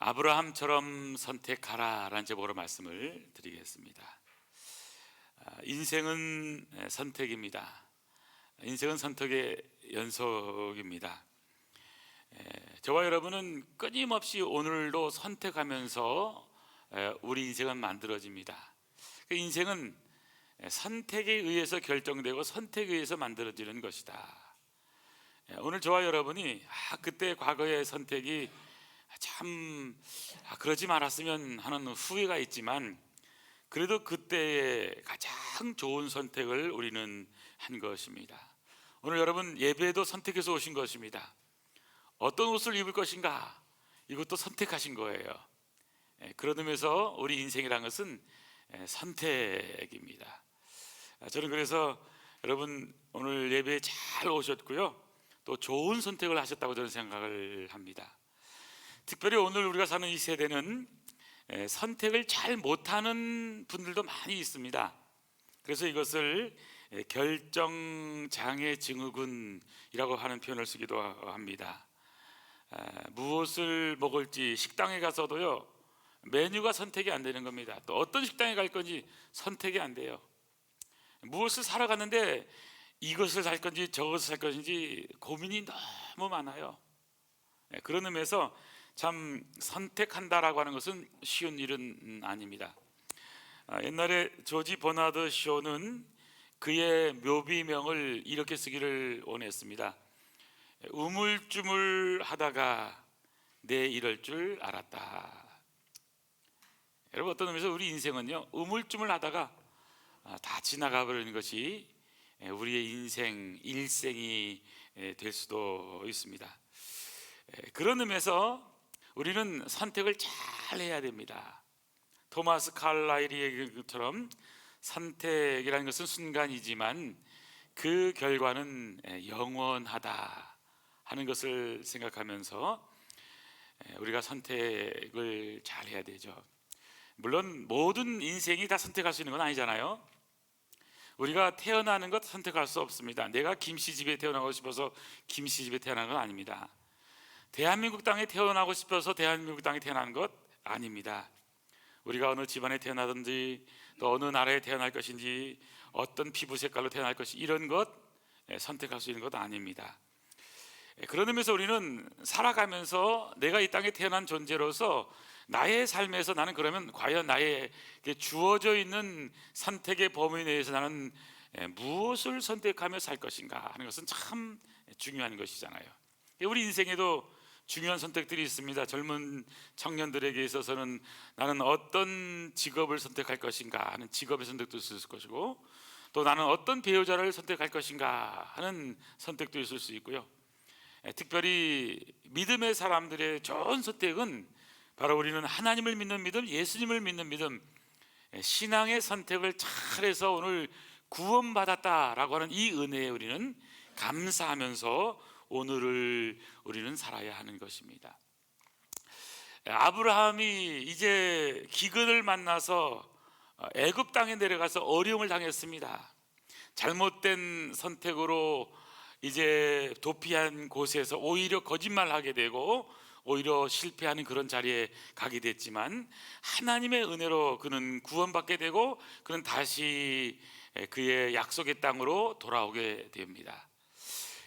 아브라함처럼 선택하라라는 제목으로 말씀을 드리겠습니다. 인생은 선택입니다. 인생은 선택의 연속입니다. 저와 여러분은 끊임없이 오늘도 선택하면서 우리 인생은 만들어집니다. 인생은 선택에 의해서 결정되고 선택에 의해서 만들어지는 것이다. 오늘 저와 여러분이 그때 과거의 선택이 참 그러지 말았으면 하는 후회가 있지만, 그래도 그때의 가장 좋은 선택을 우리는 한 것입니다. 오늘 여러분 예배도 선택해서 오신 것입니다. 어떤 옷을 입을 것인가, 이것도 선택하신 거예요. 그런 의미에서 우리 인생이란 것은 선택입니다. 저는 그래서 여러분 오늘 예배에 잘 오셨고요, 또 좋은 선택을 하셨다고 저는 생각을 합니다. 특별히 오늘 우리가 사는 이 세대는 선택을 잘 못하는 분들도 많이 있습니다. 그래서 이것을 결정장애 증후군이라고 하는 표현을 쓰기도 합니다. 무엇을 먹을지 식당에 가서도요, 메뉴가 선택이 안 되는 겁니다. 또 어떤 식당에 갈 건지 선택이 안 돼요. 무엇을 사러 갔는데 이것을 살 건지 저것을 살 것인지 고민이 너무 많아요. 그런 의미에서 참 선택한다라고 하는 것은 쉬운 일은 아닙니다. 옛날에 조지 버나드 쇼는 그의 묘비명을 이렇게 쓰기를 원했습니다. 우물쭈물하다가 내 이럴 줄 알았다. 여러분, 어떤 의미에서 우리 인생은요, 우물쭈물하다가 다 지나가 버리는 것이 우리의 인생 일생이 될 수도 있습니다. 그런 의미에서 우리는 선택을 잘 해야 됩니다. 토마스 칼라일이 얘기한 것처럼 선택이라는 것은 순간이지만 그 결과는 영원하다 하는 것을 생각하면서 우리가 선택을 잘 해야 되죠. 물론 모든 인생이 다 선택할 수 있는 건 아니잖아요. 우리가 태어나는 것 선택할 수 없습니다. 내가 김씨 집에 태어나고 싶어서 김씨 집에 태어난 건 아닙니다. 대한민국 땅에 태어나고 싶어서 대한민국 땅에 태어난 것 아닙니다. 우리가 어느 집안에 태어나든지 또 어느 나라에 태어날 것인지 어떤 피부 색깔로 태어날 것인지 이런 것 선택할 수 있는 것 아닙니다. 그런 의미에서 우리는 살아가면서 내가 이 땅에 태어난 존재로서 나의 삶에서 나는 그러면 과연 나에게 주어져 있는 선택의 범위 내에서 나는 무엇을 선택하며 살 것인가 하는 것은 참 중요한 것이잖아요. 우리 인생에도 중요한 선택들이 있습니다. 젊은 청년들에게 있어서는 나는 어떤 직업을 선택할 것인가 하는 직업의 선택도 있을 것이고, 또 나는 어떤 배우자를 선택할 것인가 하는 선택도 있을 수 있고요. 특별히 믿음의 사람들의 좋은 선택은 바로 우리는 하나님을 믿는 믿음, 예수님을 믿는 믿음, 신앙의 선택을 잘해서 오늘 구원받았다라고 하는 이 은혜에 우리는 감사하면서 오늘을 우리는 살아야 하는 것입니다. 아브라함이 이제 기근을 만나서 애굽 땅에 내려가서 어려움을 당했습니다. 잘못된 선택으로 이제 도피한 곳에서 오히려 거짓말하게 되고 오히려 실패하는 그런 자리에 가게 됐지만, 하나님의 은혜로 그는 구원받게 되고 그는 다시 그의 약속의 땅으로 돌아오게 됩니다.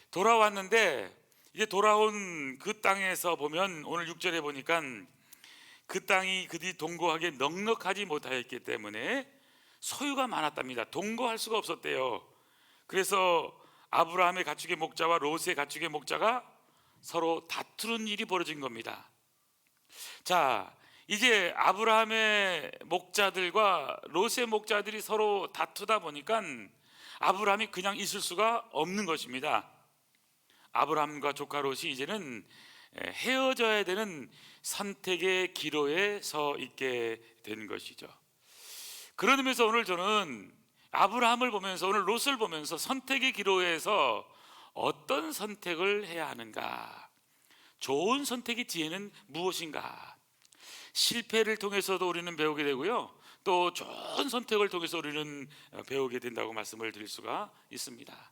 돌아왔는데 이제 돌아온 그 땅에서 보면 오늘 6절에 보니까 그 땅이 그들이 동거하기에 넉넉하지 못하였기 때문에 소유가 많았답니다. 동거할 수가 없었대요. 그래서 아브라함의 가축의 목자와 롯의 가축의 목자가 서로 다투는 일이 벌어진 겁니다. 자, 이제 아브라함의 목자들과 롯의 목자들이 서로 다투다 보니까 아브라함이 그냥 있을 수가 없는 것입니다. 아브라함과 조카 롯이 이제는 헤어져야 되는 선택의 기로에 서 있게 된 것이죠. 그런 의미에서 오늘 저는 아브라함을 보면서, 오늘 롯을 보면서 선택의 기로에서 어떤 선택을 해야 하는가, 좋은 선택의 뒤에는 무엇인가, 실패를 통해서도 우리는 배우게 되고요, 또 좋은 선택을 통해서 우리는 배우게 된다고 말씀을 드릴 수가 있습니다.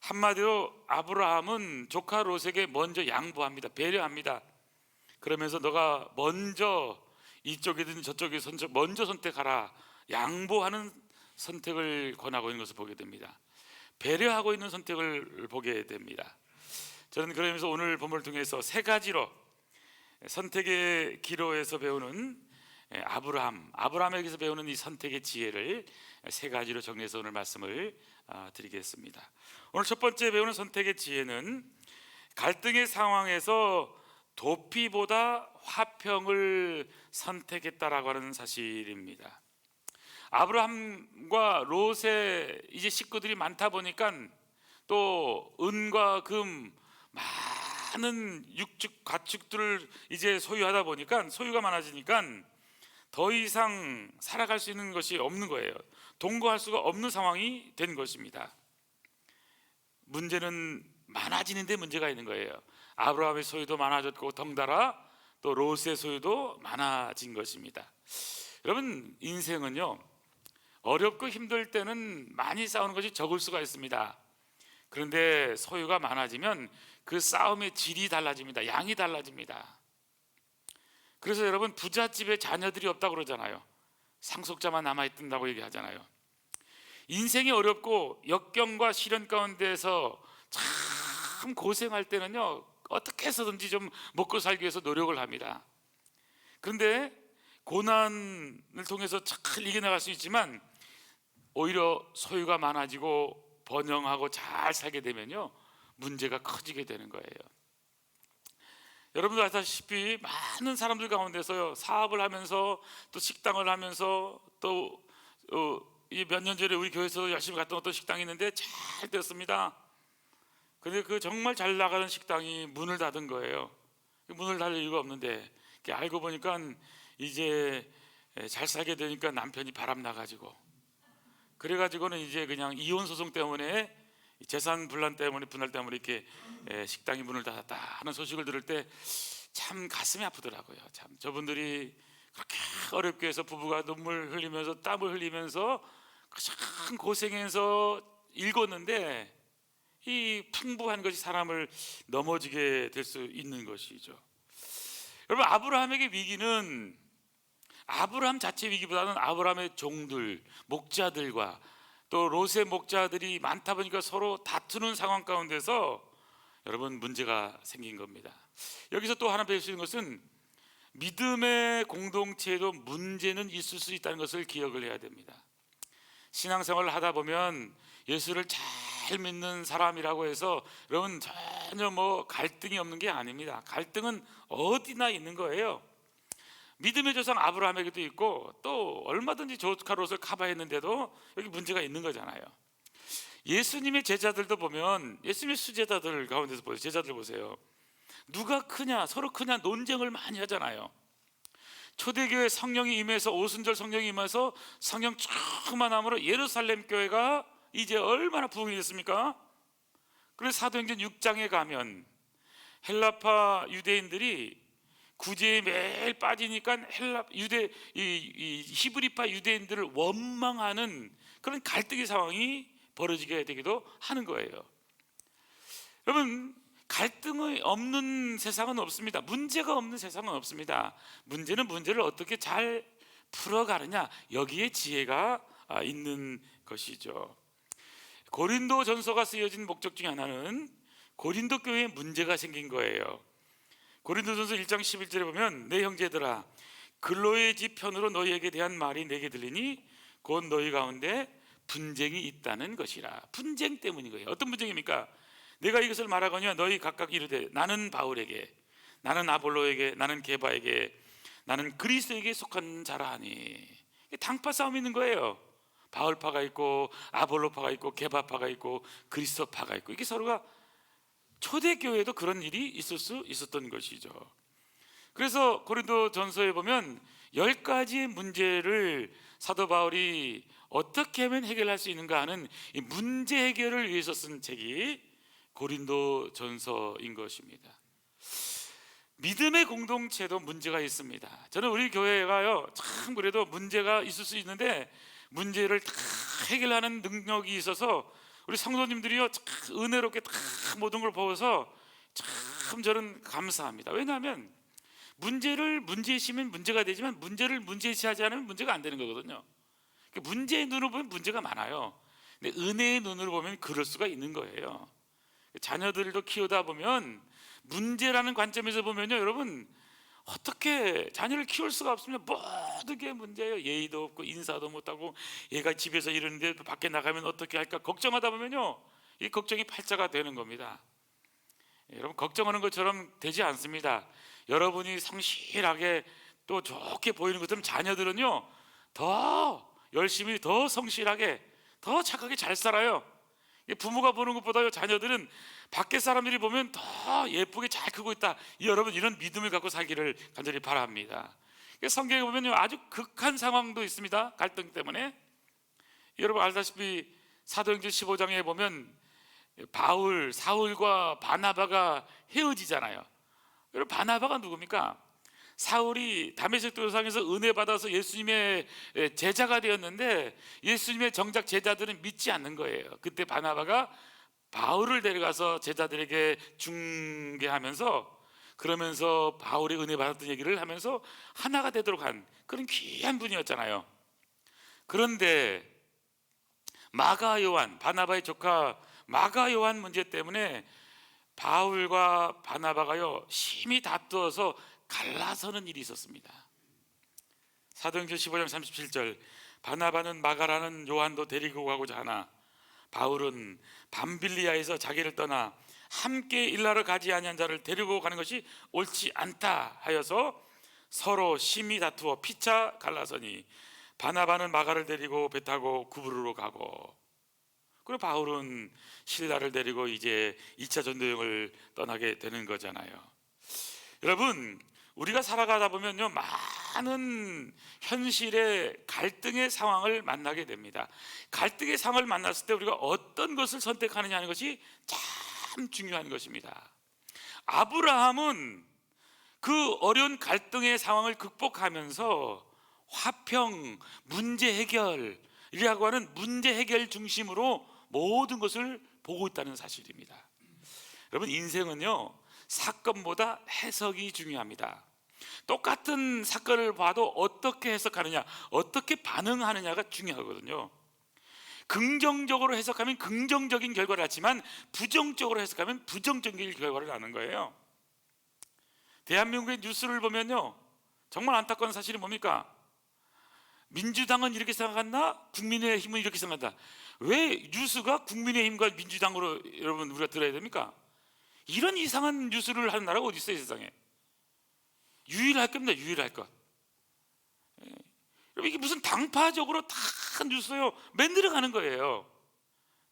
한마디로 아브라함은 조카 롯에게 먼저 양보합니다. 배려합니다. 그러면서 너가 먼저 이쪽이든 저쪽에서 먼저 선택하라, 양보하는 선택을 권하고 있는 것을 보게 됩니다. 배려하고 있는 선택을 보게 됩니다. 저는 그러면서 오늘 본문을 통해서 세 가지로 선택의 기로에서 배우는 아브라함에게서 배우는 이 선택의 지혜를 세 가지로 정리해서 오늘 말씀을 드리겠습니다. 오늘 첫 번째 배우는 선택의 지혜는 갈등의 상황에서 도피보다 화평을 선택했다라고 하는 사실입니다. 아브라함과 롯의 이제 식구들이 많다 보니까 또 은과 금 많은 육축 가축들을 이제 소유하다 보니까 소유가 많아지니까 더 이상 살아갈 수 있는 것이 없는 거예요. 동거할 수가 없는 상황이 된 것입니다. 문제는 많아지는데 문제가 있는 거예요. 아브라함의 소유도 많아졌고 덩달아 또 롯의 소유도 많아진 것입니다. 여러분, 인생은요, 어렵고 힘들 때는 많이 싸우는 것이 적을 수가 있습니다. 그런데 소유가 많아지면 그 싸움의 질이 달라집니다. 양이 달라집니다. 그래서 여러분, 부잣집에 자녀들이 없다고 그러잖아요. 상속자만 남아있다고 얘기하잖아요. 인생이 어렵고 역경과 시련 가운데서 참 고생할 때는요, 어떻게 해서든지 좀 먹고 살기 위해서 노력을 합니다. 그런데 고난을 통해서 잘 이겨나갈 수 있지만 오히려 소유가 많아지고 번영하고 잘 살게 되면요, 문제가 커지게 되는 거예요. 여러분도 아시다시피 많은 사람들 가운데서요, 사업을 하면서 또 식당을 하면서 또 몇 년 전에 우리 교회에서 열심히 갔던 어떤 식당이 있는데 잘 됐습니다. 근데 그 정말 잘 나가는 식당이 문을 닫은 거예요. 문을 닫을 이유가 없는데 알고 보니까 이제 잘 살게 되니까 남편이 바람 나가지고, 그래가지고는 이제 그냥 이혼 소송 때문에 재산 분할 때문에 이렇게 식당이 문을 닫았다 하는 소식을 들을 때 참 가슴이 아프더라고요. 참 저분들이 그렇게 어렵게 해서 부부가 눈물 흘리면서 땀을 흘리면서 가장 고생해서 읽었는데 이 풍부한 것이 사람을 넘어지게 될 수 있는 것이죠. 여러분, 아브라함에게 위기는 아브라함 자체 위기보다는 아브라함의 종들, 목자들과 또 롯의 목자들이 많다 보니까 서로 다투는 상황 가운데서 여러분, 문제가 생긴 겁니다. 여기서 또 하나 배울 수 있는 것은 믿음의 공동체에도 문제는 있을 수 있다는 것을 기억을 해야 됩니다. 신앙생활을 하다 보면 예수를 잘 믿는 사람이라고 해서 여러분 전혀 갈등이 없는 게 아닙니다. 갈등은 어디나 있는 거예요. 믿음의 조상 아브라함에게도 있고 또 얼마든지 조카 롯을 커버했는데도 여기 문제가 있는 거잖아요. 예수님의 제자들도 보면, 예수님의 수제자들 가운데서 보세요. 제자들 보세요. 누가 크냐, 서로 크냐 논쟁을 많이 하잖아요. 초대교회 성령이 임해서 오순절 성령이 임해서 성령 충만함으로 예루살렘 교회가 이제 얼마나 부흥이 됐습니까? 그래서 사도행전 6장에 가면 헬라파 유대인들이 구제에 매일 빠지니까 히브리파 유대인들을 원망하는 그런 갈등의 상황이 벌어지게 되기도 하는 거예요. 여러분, 갈등이 없는 세상은 없습니다. 문제가 없는 세상은 없습니다. 문제는 문제를 어떻게 잘 풀어가느냐, 여기에 지혜가 있는 것이죠. 고린도 전서가 쓰여진 목적 중에 하나는 고린도 교회에 문제가 생긴 거예요. 고린도전서 1장 11절에 보면 내 형제들아, 글로의 집 편으로 너희에게 대한 말이 내게 들리니 곧 너희 가운데 분쟁이 있다는 것이라. 분쟁 때문인 거예요. 어떤 분쟁입니까? 내가 이것을 말하거니와 너희 각각 이르되 나는 바울에게, 나는 아볼로에게, 나는 게바에게, 나는 그리스도에게 속한 자라 하니. 당파 싸움이 있는 거예요. 바울파가 있고 아볼로파가 있고 게바파가 있고 그리스도파가 있고, 이게 서로가, 초대교회도 그런 일이 있을 수 있었던 것이죠. 그래서 고린도 전서에 보면 10가지의 문제를 사도 바울이 어떻게 하면 해결할 수 있는가 하는 이 문제 해결을 위해서 쓴 책이 고린도 전서인 것입니다. 믿음의 공동체도 문제가 있습니다. 저는 우리 교회가요, 참 그래도 문제가 있을 수 있는데 문제를 다 해결하는 능력이 있어서 우리 성도님들이요, 참 은혜롭게 다 모든 걸 보고서 참 저는 감사합니다. 왜냐하면 문제를 문제시면 문제가 되지만 문제를 문제시하지 않으면 문제가 안 되는 거거든요. 문제의 눈으로 보면 문제가 많아요. 근데 은혜의 눈으로 보면 그럴 수가 있는 거예요. 자녀들도 키우다 보면 문제라는 관점에서 보면요, 여러분 어떻게 자녀를 키울 수가 없으면 모든 게 문제예요. 예의도 없고 인사도 못하고, 얘가 집에서 이러는데 밖에 나가면 어떻게 할까 걱정하다 보면요, 이 걱정이 팔자가 되는 겁니다. 여러분, 걱정하는 것처럼 되지 않습니다. 여러분이 성실하게 또 좋게 보이는 것처럼 자녀들은요 더 열심히, 더 성실하게, 더 착하게 잘 살아요. 부모가 보는 것보다요 자녀들은 밖에 사람들이 보면 더 예쁘게 잘 크고 있다. 여러분, 이런 믿음을 갖고 살기를 간절히 바랍니다. 성경에 보면요 아주 극한 상황도 있습니다. 갈등 때문에. 여러분 알다시피 사도행전 15장에 보면 사울과 바나바가 헤어지잖아요. 여러분, 바나바가 누굽니까? 사울이 다메섹 도상에서 은혜 받아서 예수님의 제자가 되었는데 예수님의 정작 제자들은 믿지 않는 거예요. 그때 바나바가 바울을 데려가서 제자들에게 중개하면서, 그러면서 바울이 은혜 받았던 얘기를 하면서 하나가 되도록 한 그런 귀한 분이었잖아요. 그런데 마가 요한, 바나바의 조카 마가 요한 문제 때문에 바울과 바나바가요 심히 다투어서 갈라서는 일이 있었습니다. 사도행전 15장 37절, 바나바는 마가라는 요한도 데리고 가고자 하나 바울은 밤빌리아에서 자기를 떠나 함께 일하러 가지 아니한 자를 데리고 가는 것이 옳지 않다 하여서 서로 심히 다투어 피차 갈라서니 바나바는 마가를 데리고 배 타고 구브로로 가고, 그리고 바울은 실라를 데리고 이제 2차 전도여행을 떠나게 되는 거잖아요. 여러분, 우리가 살아가다 보면요 많은 현실의 갈등의 상황을 만나게 됩니다. 갈등의 상황을 만났을 때 우리가 어떤 것을 선택하느냐 하는 것이 참 중요한 것입니다. 아브라함은 그 어려운 갈등의 상황을 극복하면서 화평, 문제 해결이라고 하는 문제 해결 중심으로 모든 것을 보고 있다는 사실입니다. 여러분, 인생은요 사건보다 해석이 중요합니다. 똑같은 사건을 봐도 어떻게 해석하느냐, 어떻게 반응하느냐가 중요하거든요. 긍정적으로 해석하면 긍정적인 결과를 낳지만 부정적으로 해석하면 부정적인 결과를 낳는 거예요. 대한민국의 뉴스를 보면요 정말 안타까운 사실이 뭡니까? 민주당은 이렇게 생각한다, 국민의힘은 이렇게 생각한다. 왜 뉴스가 국민의힘과 민주당으로 여러분 우리가 들어야 됩니까? 이런 이상한 뉴스를 하는 나라가 어디 있어요, 세상에? 유일할 겁니다. 유일할 것. 여러분, 이게 무슨 당파적으로 다 뉴스요 만들어가는 거예요.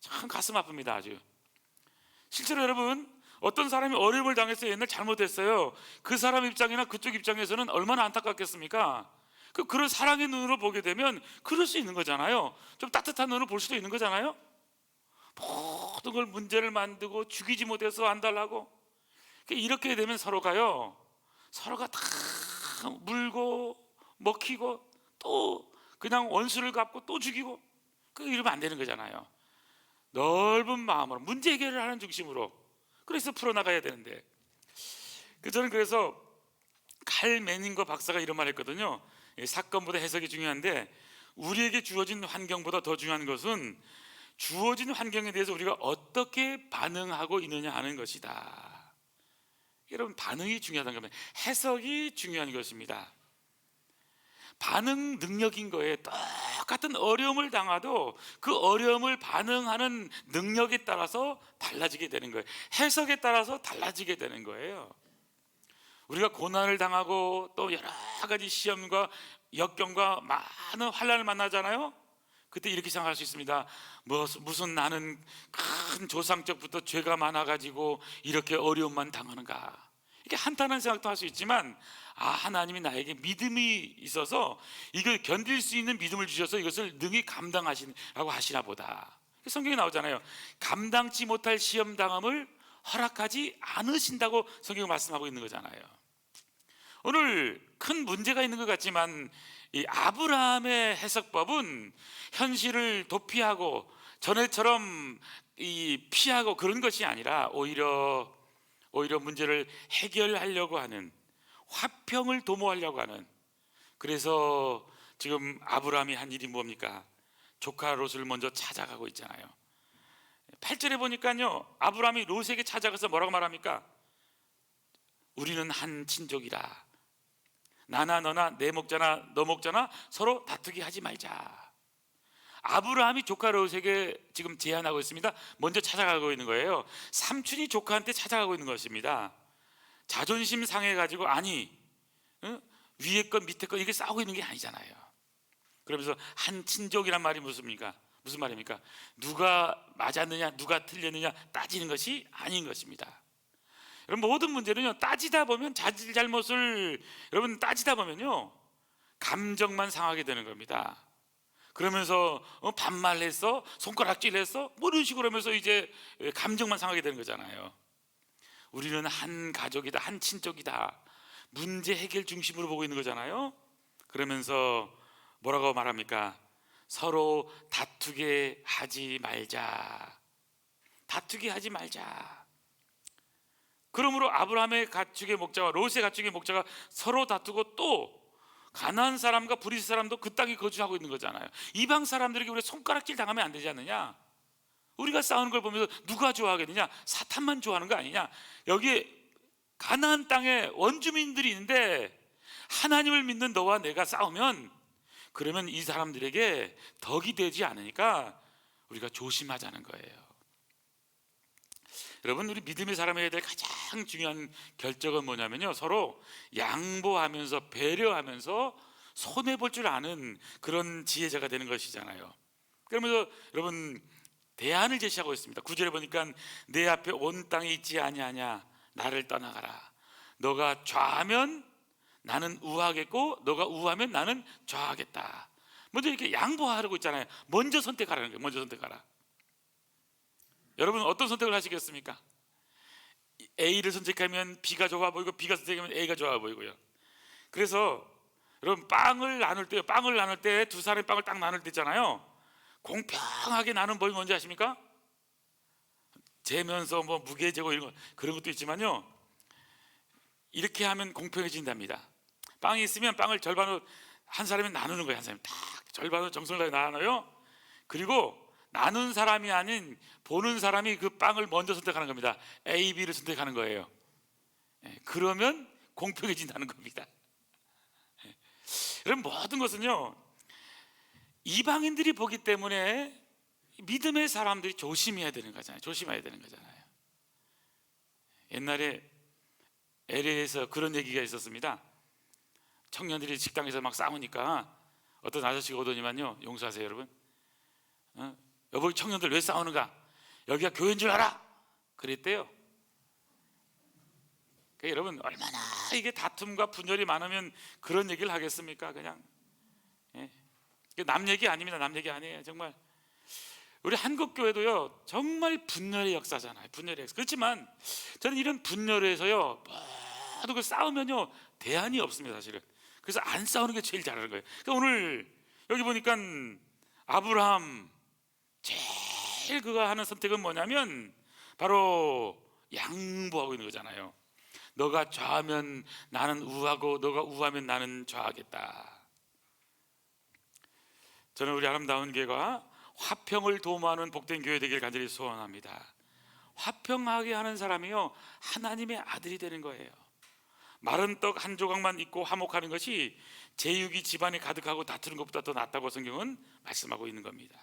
참 가슴 아픕니다. 아주. 실제로 여러분, 어떤 사람이 어려움을 당했어요. 옛날 잘못했어요. 그 사람 입장이나 그쪽 입장에서는 얼마나 안타깝겠습니까? 그런 사랑의 눈으로 보게 되면 그럴 수 있는 거잖아요. 좀 따뜻한 눈으로 볼 수도 있는 거잖아요. 모든 걸 문제를 만들고 죽이지 못해서 안달나고, 이렇게 되면 서로가 다 물고 먹히고 또 그냥 원수를 갚고 또 죽이고, 이러면 안 되는 거잖아요. 넓은 마음으로 문제 해결을 하는 중심으로 그래서 풀어나가야 되는데, 저는 그래서 칼 매닝거 박사가 이런 말 했거든요. 사건보다 해석이 중요한데 우리에게 주어진 환경보다 더 중요한 것은 주어진 환경에 대해서 우리가 어떻게 반응하고 있느냐 하는 것이다. 여러분, 반응이 중요하다는 겁니다. 해석이 중요한 것입니다. 반응 능력인 거예요. 똑같은 어려움을 당해도 그 어려움을 반응하는 능력에 따라서 달라지게 되는 거예요. 해석에 따라서 달라지게 되는 거예요. 우리가 고난을 당하고 또 여러 가지 시험과 역경과 많은 환난을 만나잖아요. 그때 이렇게 생각할 수 있습니다. 무슨 나는 큰 조상적부터 죄가 많아가지고 이렇게 어려움만 당하는가, 이렇게 한탄한 생각도 할 수 있지만, 하나님이 나에게 믿음이 있어서 이걸 견딜 수 있는 믿음을 주셔서 이것을 능히 감당하시라고 하시나 보다. 성경에 나오잖아요. 감당치 못할 시험 당함을 허락하지 않으신다고 성경이 말씀하고 있는 거잖아요. 오늘 큰 문제가 있는 것 같지만 이 아브라함의 해석법은 현실을 도피하고 전에처럼 피하고 그런 것이 아니라 오히려 문제를 해결하려고 하는, 화평을 도모하려고 하는, 그래서 지금 아브라함이 한 일이 뭡니까? 조카 롯을 먼저 찾아가고 있잖아요. 8절에 보니까요, 아브라함이 롯에게 찾아가서 뭐라고 말합니까? 우리는 한 친족이라. 나나 너나 내 목자나 너 목자나 서로 다투게 하지 말자. 아브라함이 조카 롯에게 지금 제안하고 있습니다. 먼저 찾아가고 있는 거예요. 삼촌이 조카한테 찾아가고 있는 것입니다. 자존심 상해가지고, 아니, 위에 건 밑에 건 이게 싸우고 있는 게 아니잖아요. 그러면서 한 친족이란 말이 무슨 말입니까? 누가 맞았느냐, 누가 틀렸느냐 따지는 것이 아닌 것입니다. 여러분, 모든 문제는요, 따지다 보면 자질 잘못을 여러분 따지다 보면요, 감정만 상하게 되는 겁니다. 그러면서 반말했어, 손가락질했어, 뭐 이런 식으로 하면서 이제 감정만 상하게 되는 거잖아요. 우리는 한 가족이다, 한 친족이다, 문제 해결 중심으로 보고 있는 거잖아요. 그러면서 뭐라고 말합니까? 서로 다투게 하지 말자. 다투게 하지 말자. 그러므로 아브라함의 가축의 목자와 롯의 가축의 목자가 서로 다투고, 또 가나안 사람과 브리스 사람도 그 땅에 거주하고 있는 거잖아요. 이방 사람들에게 우리가 손가락질 당하면 안 되지 않느냐? 우리가 싸우는 걸 보면서 누가 좋아하겠느냐? 사탄만 좋아하는 거 아니냐? 여기에 가나안 땅에 원주민들이 있는데 하나님을 믿는 너와 내가 싸우면, 그러면 이 사람들에게 덕이 되지 않으니까 우리가 조심하자는 거예요. 여러분, 우리 믿음의 사람에게 될 가장 중요한 결정은 뭐냐면요, 서로 양보하면서 배려하면서 손해볼 줄 아는 그런 지혜자가 되는 것이잖아요. 그러면서 여러분, 대안을 제시하고 있습니다. 9절에 보니까 내 앞에 온 땅에 있지 아니하냐, 나를 떠나가라. 너가 좌하면 나는 우하겠고 너가 우하면 나는 좌하겠다. 먼저 이렇게 양보하라고 있잖아요. 먼저 선택하라는 거예요. 먼저 선택하라. 여러분, 어떤 선택을 하시겠습니까? A를 선택하면 B가 좋아 보이고, B가 선택하면 A가 좋아 보이고요. 그래서 여러분, 빵을 나눌 때 두 사람의 빵을 딱 나눌 때 있잖아요, 공평하게 나눈 법이 뭔지 아십니까? 재면서 뭐 무게재고 이런 거, 그런 것도 있지만요, 이렇게 하면 공평해진답니다. 빵이 있으면 빵을 절반으로 한 사람이 나누는 거예요. 한 사람이 딱 절반으로 정성을 다해 나눠요. 그리고 나눈 사람이 아닌 보는 사람이 그 빵을 먼저 선택하는 겁니다. A, B를 선택하는 거예요. 그러면 공평해진다는 겁니다. 여러분, 모든 것은요, 이방인들이 보기 때문에 믿음의 사람들이 조심해야 되는 거잖아요. 조심해야 되는 거잖아요. 옛날에 LA에서 그런 얘기가 있었습니다. 청년들이 식당에서 막 싸우니까 어떤 아저씨가 오더니만요, 용서하세요 여러분, 여보, 청년들 왜 싸우는가? 여기가 교회인 줄 알아? 그랬대요. 그러니까 여러분, 얼마나 이게 다툼과 분열이 많으면 그런 얘기를 하겠습니까? 그냥 남 얘기 아닙니다. 남 얘기 아니에요. 정말 우리 한국 교회도요, 정말 분열의 역사잖아요. 분열의 역사. 그렇지만 저는 이런 분열에서요, 모두 그 싸우면요, 대안이 없습니다, 사실은. 그래서 안 싸우는 게 제일 잘하는 거예요. 그러니까 오늘 여기 보니까 아브라함 제일 그가 하는 선택은 뭐냐면 바로 양보하고 있는 거잖아요. 너가 좌하면 나는 우하고 너가 우하면 나는 좌하겠다. 저는 우리 아름다운 교회가 화평을 도모하는 복된 교회 되길 간절히 소원합니다. 화평하게 하는 사람이요, 하나님의 아들이 되는 거예요. 마른 떡 한 조각만 있고 화목하는 것이 제육이 집안에 가득하고 다투는 것보다 더 낫다고 성경은 말씀하고 있는 겁니다.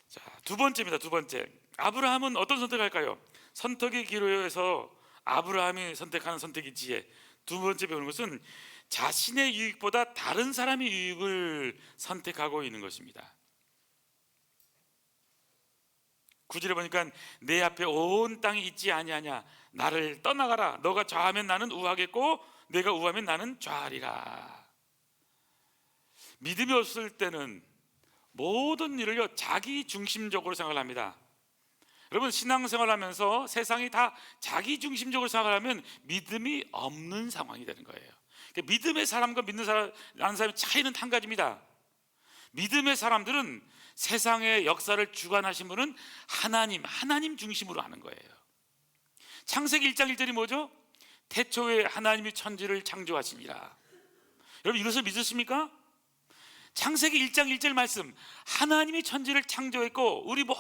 자, 두 번째입니다. 두 번째, 아브라함은 어떤 선택을 할까요? 선택의 기로에서 아브라함이 선택하는 선택의 지혜. 두 번째 배우는 것은 자신의 유익보다 다른 사람의 유익을 선택하고 있는 것입니다. 9절에 보니까 내 앞에 온 땅이 있지 아니하냐, 나를 떠나가라. 너가 좌하면 나는 우하겠고 내가 우하면 나는 좌하리라. 믿음이 없을 때는 모든 일을요, 자기 중심적으로 생각을 합니다. 여러분, 신앙생활 하면서 세상이 다 자기 중심적으로 생각하면 믿음이 없는 상황이 되는 거예요. 그러니까 믿음의 사람과 믿는 사람의 차이는 한 가지입니다. 믿음의 사람들은 세상의 역사를 주관하신 분은 하나님 중심으로 하는 거예요. 창세기 1장 1절이 뭐죠? 태초에 하나님이 천지를 창조하시니라. 여러분 이것을 믿으십니까? 창세기 1장 1절 말씀, 하나님이 천지를 창조했고 우리 모든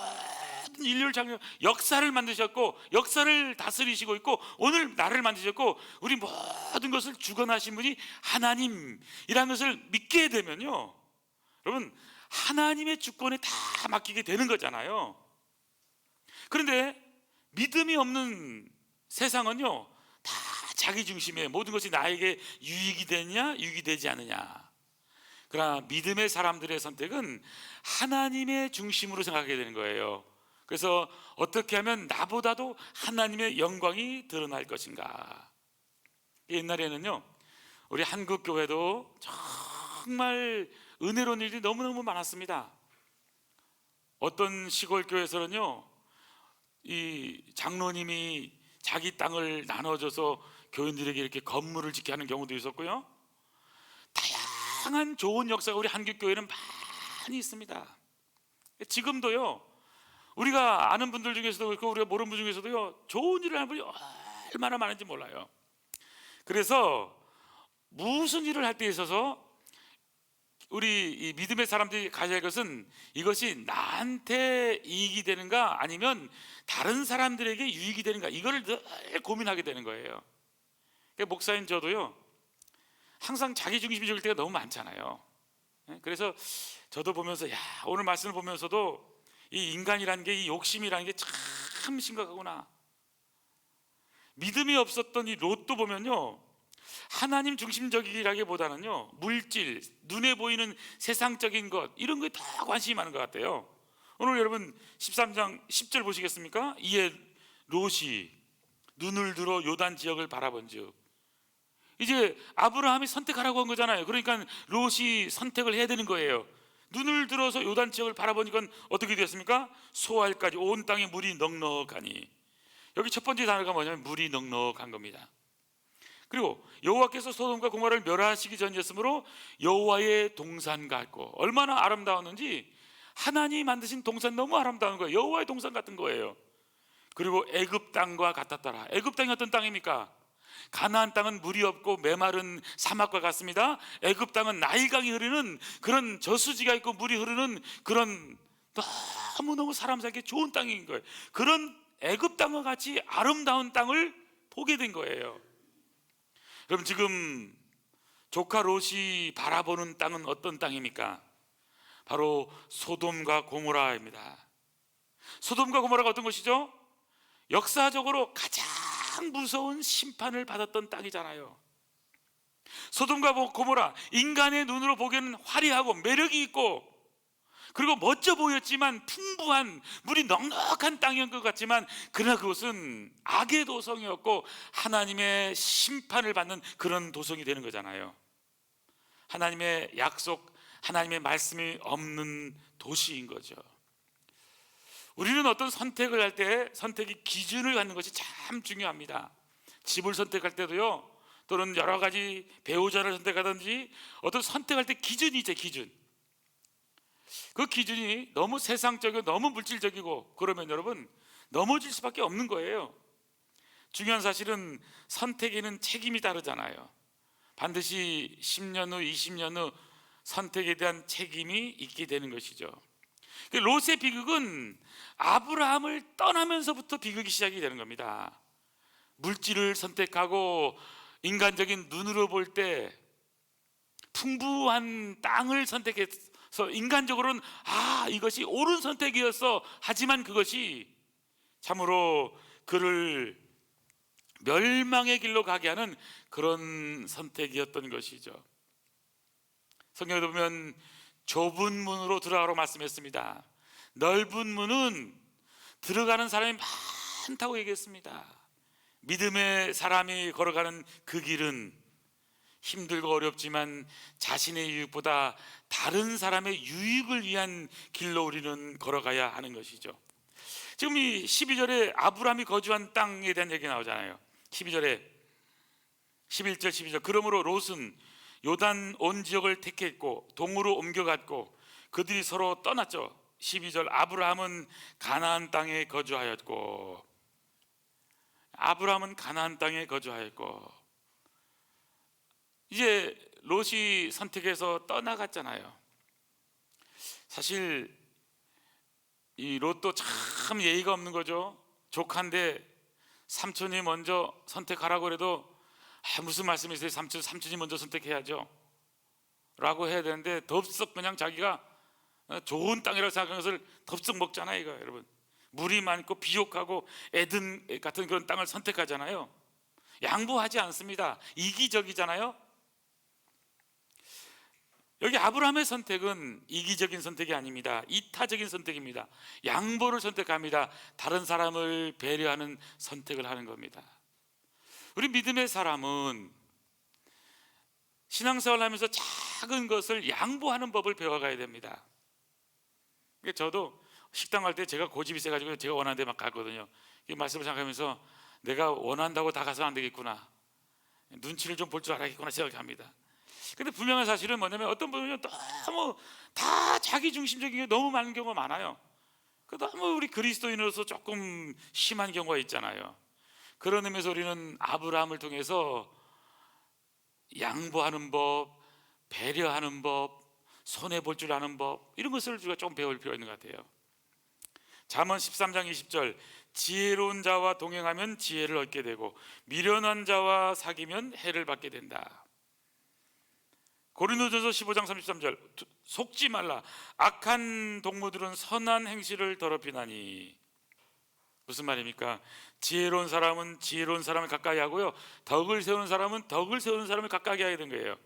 인류를 창조, 역사를 만드셨고 역사를 다스리시고 있고 오늘 나를 만드셨고 우리 모든 것을 주관하신 분이 하나님이라는 것을 믿게 되면요, 여러분 하나님의 주권에 다 맡기게 되는 거잖아요. 그런데 믿음이 없는 세상은요, 다 자기 중심에 모든 것이 나에게 유익이 되냐 유익이 되지 않느냐. 그러나 믿음의 사람들의 선택은 하나님의 중심으로 생각하게 되는 거예요. 그래서 어떻게 하면 나보다도 하나님의 영광이 드러날 것인가. 옛날에는요, 우리 한국 교회도 정말 은혜로운 일이 너무너무 많았습니다. 어떤 시골 교회에서는요, 이 장로님이 자기 땅을 나눠줘서 교인들에게 이렇게 건물을 짓게 하는 경우도 있었고요, 다양한 좋은 역사가 우리 한국 교회는 많이 있습니다. 지금도요, 우리가 아는 분들 중에서도 그렇고 우리가 모르는 분 중에서도요, 좋은 일을 하는 분이 얼마나 많은지 몰라요. 그래서 무슨 일을 할 때 있어서 우리 이 믿음의 사람들이 가져야 할 것은 이것이 나한테 이익이 되는가 아니면 다른 사람들에게 유익이 되는가, 이거를 늘 고민하게 되는 거예요. 목사인 저도요, 항상 자기 중심적일 때가 너무 많잖아요. 그래서 저도 보면서, 야, 오늘 말씀을 보면서도 이 인간이라는 게, 이 욕심이라는 게 참 심각하구나. 믿음이 없었던 이 롯도 보면요, 하나님 중심적이라기보다는요, 물질, 눈에 보이는 세상적인 것, 이런 거에 더 관심이 많은 것 같아요. 오늘 여러분 13장 10절 보시겠습니까? 이에 롯이 눈을 들어 요단 지역을 바라본즉, 이제 아브라함이 선택하라고 한 거잖아요. 그러니까 롯이 선택을 해야 되는 거예요. 눈을 들어서 요단 지역을 바라보니까 어떻게 되었습니까? 소알까지 온 땅에 물이 넉넉하니. 여기 첫 번째 단어가 뭐냐면 물이 넉넉한 겁니다. 그리고 여호와께서 소돔과 고모라를 멸하시기 전이었으므로 여호와의 동산 같고, 얼마나 아름다웠는지, 하나님이 만드신 동산 너무 아름다운 거예요. 여호와의 동산 같은 거예요. 그리고 애굽 땅과 같았더라. 애굽 땅이 어떤 땅입니까? 가나안 땅은 물이 없고 메마른 사막과 같습니다. 애굽 땅은 나일강이 흐르는 그런 저수지가 있고 물이 흐르는 그런 너무너무 사람 살기 좋은 땅인 거예요. 그런 애굽 땅과 같이 아름다운 땅을 보게 된 거예요. 여러분 지금 조카 롯이 바라보는 땅은 어떤 땅입니까? 바로 소돔과 고모라입니다. 소돔과 고모라가 어떤 것이죠? 역사적으로 가장 무서운 심판을 받았던 땅이잖아요. 소돔과 고모라, 인간의 눈으로 보기에는 화려하고 매력이 있고 그리고 멋져 보였지만 풍부한 물이 넉넉한 땅이었던 것 같지만, 그러나 그것은 악의 도성이었고 하나님의 심판을 받는 그런 도성이 되는 거잖아요. 하나님의 약속, 하나님의 말씀이 없는 도시인 거죠. 우리는 어떤 선택을 할 때 선택의 기준을 갖는 것이 참 중요합니다. 집을 선택할 때도요, 또는 여러 가지 배우자를 선택하든지 어떤 선택할 때 기준이 있죠. 기준. 그 기준이 너무 세상적이고 너무 물질적이고 그러면 여러분 넘어질 수밖에 없는 거예요. 중요한 사실은 선택에는 책임이 다르잖아요. 반드시 10년 후 20년 후 선택에 대한 책임이 있게 되는 것이죠. 롯의 비극은 아브라함을 떠나면서부터 비극이 시작이 되는 겁니다. 물질을 선택하고 인간적인 눈으로 볼 때 풍부한 땅을 선택해서 인간적으로는 이것이 옳은 선택이었어. 하지만 그것이 참으로 그를 멸망의 길로 가게 하는 그런 선택이었던 것이죠. 성경에 보면 좁은 문으로 들어가라고 말씀했습니다. 넓은 문은 들어가는 사람이 많다고 얘기했습니다. 믿음의 사람이 걸어가는 그 길은 힘들고 어렵지만 자신의 유익보다 다른 사람의 유익을 위한 길로 우리는 걸어가야 하는 것이죠. 지금 이 12절에 아브라함이 거주한 땅에 대한 얘기가 나오잖아요. 12절에 11절 12절 그러므로 롯은 요단 온 지역을 택했고 동으로 옮겨갔고 그들이 서로 떠났죠. 12절 아브라함은 가나안 땅에 거주하였고, 아브라함은 가나안 땅에 거주하였고, 이제 롯이 선택해서 떠나갔잖아요. 사실 이 롯도 참 예의가 없는 거죠. 조카인데 삼촌이 먼저 선택하라고 그래도 무슨 말씀이세요? 삼촌이 먼저 선택해야죠 라고 해야 되는데 덥석 그냥 자기가 좋은 땅이라고 생각하는 것을 덥석 먹잖아요. 이거 여러분, 물이 많고 비옥하고 에덴 같은 그런 땅을 선택하잖아요. 양보하지 않습니다. 이기적이잖아요. 여기 아브라함의 선택은 이기적인 선택이 아닙니다. 이타적인 선택입니다. 양보를 선택합니다. 다른 사람을 배려하는 선택을 하는 겁니다. 우리 믿음의 사람은 신앙생활을 하면서 작은 것을 양보하는 법을 배워가야 됩니다. 저도 식당 갈 때 제가 고집이 세가지고 제가 원하는 데 막 가거든요. 이 말씀을 생각하면서 내가 원한다고 다 가서는 안 되겠구나, 눈치를 좀 볼 줄 알아야겠구나 생각합니다. 근데 분명한 사실은 뭐냐면 어떤 분은 너무 다 자기 중심적인 게 너무 많은 경우가 많아요. 너무 우리 그리스도인으로서 조금 심한 경우가 있잖아요. 그런 의미에서 우리는 아브라함을 통해서 양보하는 법, 배려하는 법, 손해볼 줄 아는 법, 이런 것을 우리가 좀 배울 필요가 있는 것 같아요. 잠언 13장 20절, 지혜로운 자와 동행하면 지혜를 얻게 되고 미련한 자와 사귀면 해를 받게 된다. 고린도전서 15장 33절, 속지 말라. 악한 동무들은 선한 행실을 더럽히나니. 무슨 말입니까? 지혜로운 사람은 지혜로운 사람을 가까이 하고요, 덕을 세우는 사람은 덕을 세우는 사람을 가까이 하게 된 거예요.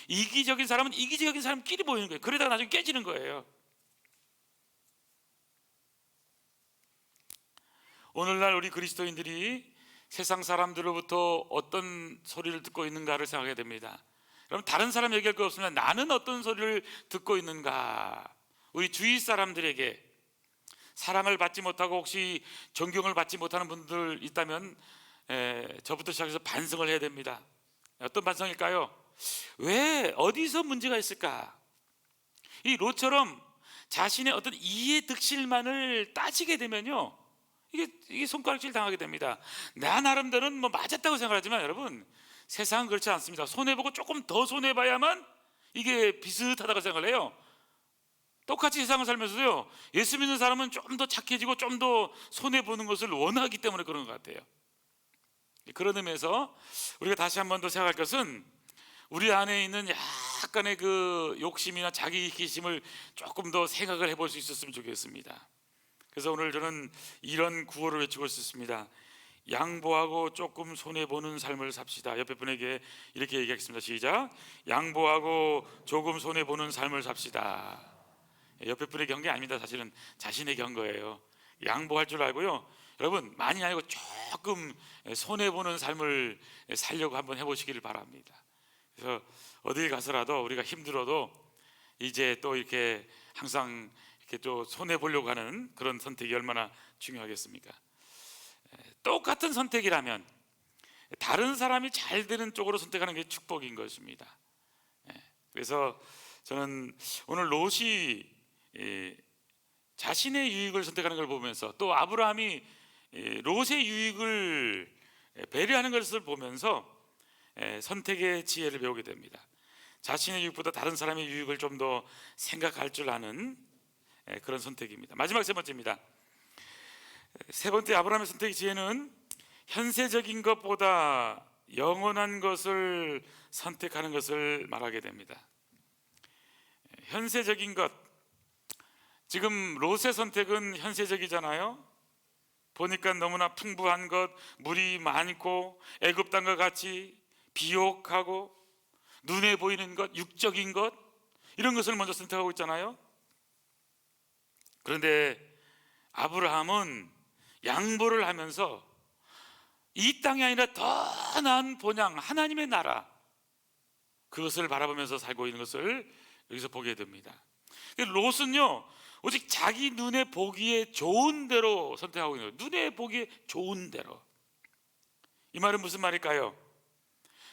이기적인 사람은 이기적인 사람끼리 모이는 거예요. 그러다가 나중에 깨지는 거예요. 오늘날 우리 그리스도인들이 세상 사람들로부터 어떤 소리를 듣고 있는가를 생각해야 됩니다. 그럼 다른 사람 얘기할 거 없으면 나는 어떤 소리를 듣고 있는가? 우리 주위 사람들에게, 사랑을 받지 못하고 혹시 존경을 받지 못하는 분들 있다면 저부터 시작해서 반성을 해야 됩니다. 어떤 반성일까요? 왜, 어디서 문제가 있을까? 이 롯처럼 자신의 어떤 이해 득실만을 따지게 되면요, 이게 손가락질 당하게 됩니다. 나 나름대로는 뭐 맞았다고 생각하지만 여러분, 세상은 그렇지 않습니다. 손해보고 조금 더 손해봐야만 이게 비슷하다고 생각을 해요. 똑같이 세상을 살면서도요, 예수 믿는 사람은 좀 더 착해지고 좀 더 손해보는 것을 원하기 때문에 그런 것 같아요. 그런 의미에서 우리가 다시 한 번 더 생각할 것은, 우리 안에 있는 약간의 그 욕심이나 자기 이기심을 조금 더 생각을 해볼 수 있었으면 좋겠습니다. 그래서 오늘 저는 이런 구호를 외치고 있었습니다. 양보하고 조금 손해보는 삶을 삽시다. 옆에 분에게 이렇게 얘기하겠습니다. 시작. 양보하고 조금 손해보는 삶을 삽시다. 옆에 분에게 한 게 아닙니다. 사실은 자신에게 한 거예요. 양보할 줄 알고요, 여러분, 많이 아니고 조금 손해보는 삶을 살려고 한번 해보시기를 바랍니다. 그래서 어딜 가서라도 우리가 힘들어도 이제 또 이렇게 항상 이렇게 또 손해보려고 하는 그런 선택이 얼마나 중요하겠습니까? 똑같은 선택이라면 다른 사람이 잘 되는 쪽으로 선택하는 게 축복인 것입니다. 그래서 저는 오늘 롯이 자신의 유익을 선택하는 걸 보면서, 또 아브라함이 롯의 유익을 배려하는 것을 보면서 선택의 지혜를 배우게 됩니다. 자신의 유익보다 다른 사람의 유익을 좀 더 생각할 줄 아는 그런 선택입니다. 마지막 세 번째입니다. 세 번째 아브라함의 선택의 지혜는 현세적인 것보다 영원한 것을 선택하는 것을 말하게 됩니다. 현세적인 것, 지금 롯의 선택은 현세적이잖아요. 보니까 너무나 풍부한 것, 물이 많고 애굽 땅과 같이 비옥하고 눈에 보이는 것, 육적인 것, 이런 것을 먼저 선택하고 있잖아요. 그런데 아브라함은 양보를 하면서 이 땅이 아니라 더 나은 본향, 하나님의 나라, 그것을 바라보면서 살고 있는 것을 여기서 보게 됩니다. 롯은요, 오직 자기 눈에 보기에 좋은 대로 선택하고 있는 거예요. 눈에 보기에 좋은 대로. 이 말은 무슨 말일까요?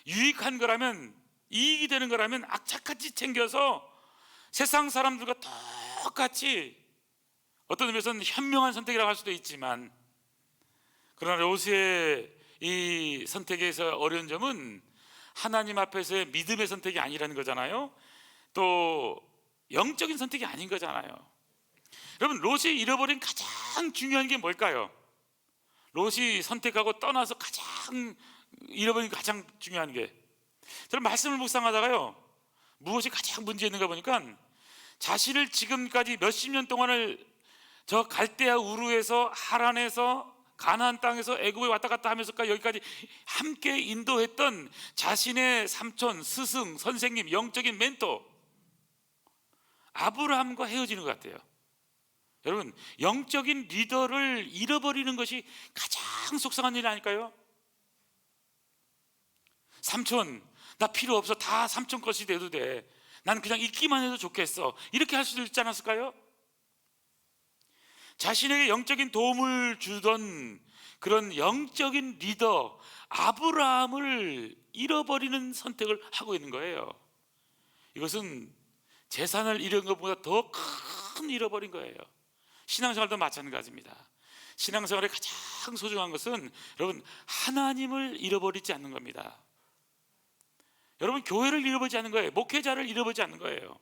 유익한 거라면, 이익이 되는 거라면 악착같이 챙겨서 세상 사람들과 똑같이, 어떤 의미에서는 현명한 선택이라고 할 수도 있지만, 그러나 롯의 이 선택에서 어려운 점은 하나님 앞에서의 믿음의 선택이 아니라는 거잖아요. 또 영적인 선택이 아닌 거잖아요. 여러분, 롯이 잃어버린 가장 중요한 게 뭘까요? 롯이 선택하고 떠나서 가장 잃어버린 가장 중요한 게, 저는 말씀을 묵상하다가요, 무엇이 가장 문제 있는가 보니까 자신을 지금까지 몇십 년 동안을 저 갈대아 우르에서 하란에서 가나안 땅에서 애굽에 왔다 갔다 하면서까지 여기까지 함께 인도했던 자신의 삼촌, 스승, 선생님, 영적인 멘토 아브라함과 헤어지는 것 같아요. 여러분, 영적인 리더를 잃어버리는 것이 가장 속상한 일 아닐까요? 삼촌, 나 필요 없어. 다 삼촌 것이 돼도 돼. 난 그냥 있기만 해도 좋겠어. 이렇게 할 수도 있지 않았을까요? 자신에게 영적인 도움을 주던 그런 영적인 리더 아브라함을 잃어버리는 선택을 하고 있는 거예요. 이것은 재산을 잃은 것보다 더 큰 잃어버린 거예요. 신앙생활도 마찬가지입니다. 신앙생활의 가장 소중한 것은 여러분, 하나님을 잃어버리지 않는 겁니다. 여러분, 교회를 잃어버리지 않는 거예요. 목회자를 잃어버리지 않는 거예요.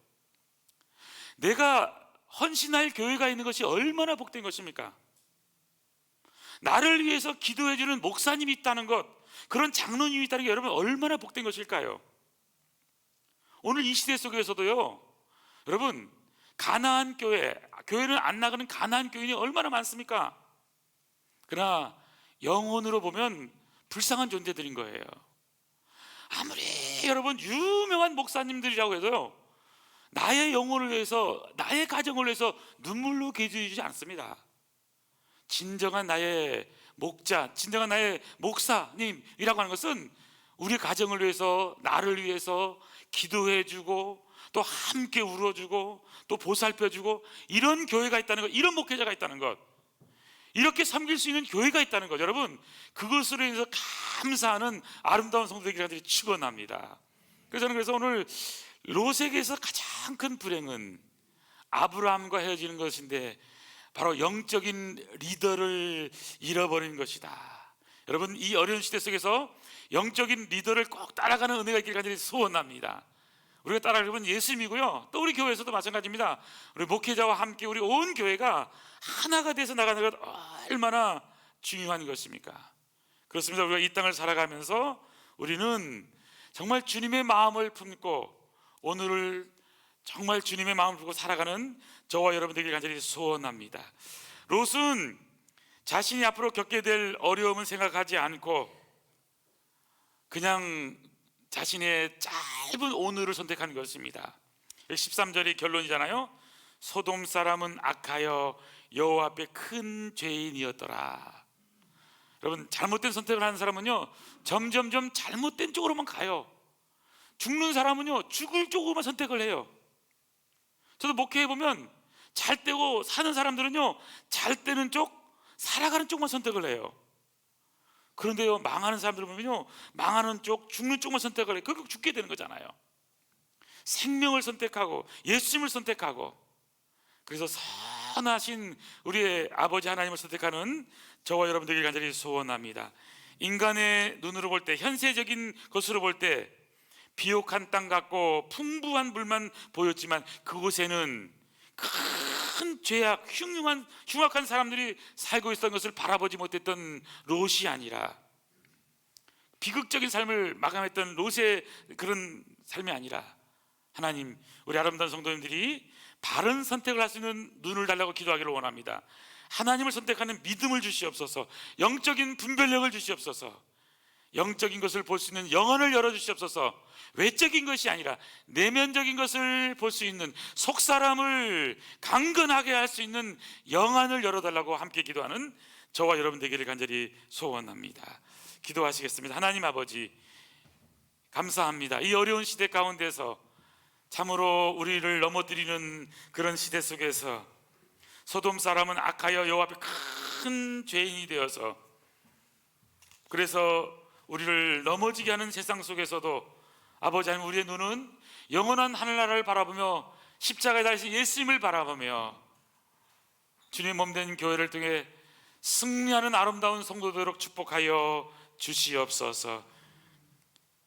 내가 헌신할 교회가 있는 것이 얼마나 복된 것입니까? 나를 위해서 기도해 주는 목사님이 있다는 것, 그런 장로님이 있다는 게 여러분 얼마나 복된 것일까요? 오늘 이 시대 속에서도요, 여러분, 가나안 교회, 교회를 안 나가는 가나안 교인이 얼마나 많습니까? 그러나 영혼으로 보면 불쌍한 존재들인 거예요. 아무리 여러분 유명한 목사님들이라고 해도요, 나의 영혼을 위해서, 나의 가정을 위해서 눈물로 기도해 주지 않습니다. 진정한 나의 목자, 진정한 나의 목사님이라고 하는 것은 우리 가정을 위해서, 나를 위해서 기도해 주고 또 함께 울어주고 또 보살펴주고, 이런 교회가 있다는 것, 이런 목회자가 있다는 것, 이렇게 섬길 수 있는 교회가 있다는 것, 여러분, 그것으로 인해서 감사하는 아름다운 성도들이 축원합니다. 그래서 오늘 롯에게서 가장 큰 불행은 아브라함과 헤어지는 것인데 바로 영적인 리더를 잃어버린 것이다. 여러분, 이 어려운 시대 속에서 영적인 리더를 꼭 따라가는 은혜가 있길 간절히 소원합니다. 우리가 따라가면 예수님이고요, 또 우리 교회에서도 마찬가지입니다. 우리 목회자와 함께 우리 온 교회가 하나가 돼서 나가는 것 얼마나 중요한 것입니까? 그렇습니다. 우리가 이 땅을 살아가면서 우리는 정말 주님의 마음을 품고 오늘을 정말 주님의 마음을 품고 살아가는 저와 여러분들에게 간절히 소원합니다. 롯은 자신이 앞으로 겪게 될 어려움을 생각하지 않고 그냥 자신의 짧은 오늘을 선택하는 것입니다. 13절이 결론이잖아요. 소돔 사람은 악하여 여호와 앞에 큰 죄인이었더라. 여러분, 잘못된 선택을 하는 사람은요, 점점점 잘못된 쪽으로만 가요. 죽는 사람은요, 죽을 쪽으로만 선택을 해요. 저도 목회해 보면 잘 되고 사는 사람들은요, 잘 되는 쪽, 살아가는 쪽만 선택을 해요. 그런데요, 망하는 사람들 보면요, 망하는 쪽, 죽는 쪽만 선택을 해요. 결국 죽게 되는 거잖아요. 생명을 선택하고 예수님을 선택하고, 그래서 선하신 우리의 아버지 하나님을 선택하는 저와 여러분들에게 간절히 소원합니다. 인간의 눈으로 볼 때, 현세적인 것으로 볼 때 비옥한 땅 같고 풍부한 물만 보였지만 그곳에는 큰 죄악, 흉악한 사람들이 살고 있었던 것을 바라보지 못했던 롯이 아니라, 비극적인 삶을 마감했던 롯의 그런 삶이 아니라, 하나님, 우리 아름다운 성도님들이 바른 선택을 할 수 있는 눈을 달라고 기도하기를 원합니다. 하나님을 선택하는 믿음을 주시옵소서. 영적인 분별력을 주시옵소서. 영적인 것을 볼 수 있는 영혼을 열어주시옵소서. 외적인 것이 아니라 내면적인 것을 볼 수 있는, 속사람을 강건하게 할 수 있는 영안을 열어달라고 함께 기도하는 저와 여러분 되기를 간절히 소원합니다. 기도하시겠습니다. 하나님 아버지, 감사합니다. 이 어려운 시대 가운데서 참으로 우리를 넘어뜨리는 그런 시대 속에서 소돔 사람은 악하여 여호와 앞에 큰 죄인이 되어서, 그래서 우리를 넘어지게 하는 세상 속에서도 아버지 하나님, 우리의 눈은 영원한 하늘나라를 바라보며 십자가에 달리신 예수님을 바라보며 주님의 몸된 교회를 통해 승리하는 아름다운 성도되도록 축복하여 주시옵소서.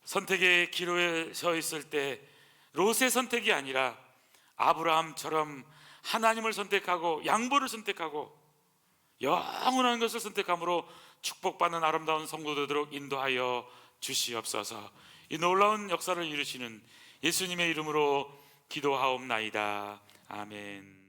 선택의 기로에 서 있을 때 롯의 선택이 아니라 아브라함처럼 하나님을 선택하고 양보를 선택하고 영원한 것을 선택함으로 축복받는 아름다운 성도 되도록 인도하여 주시옵소서. 이 놀라운 역사를 이루시는 예수님의 이름으로 기도하옵나이다. 아멘.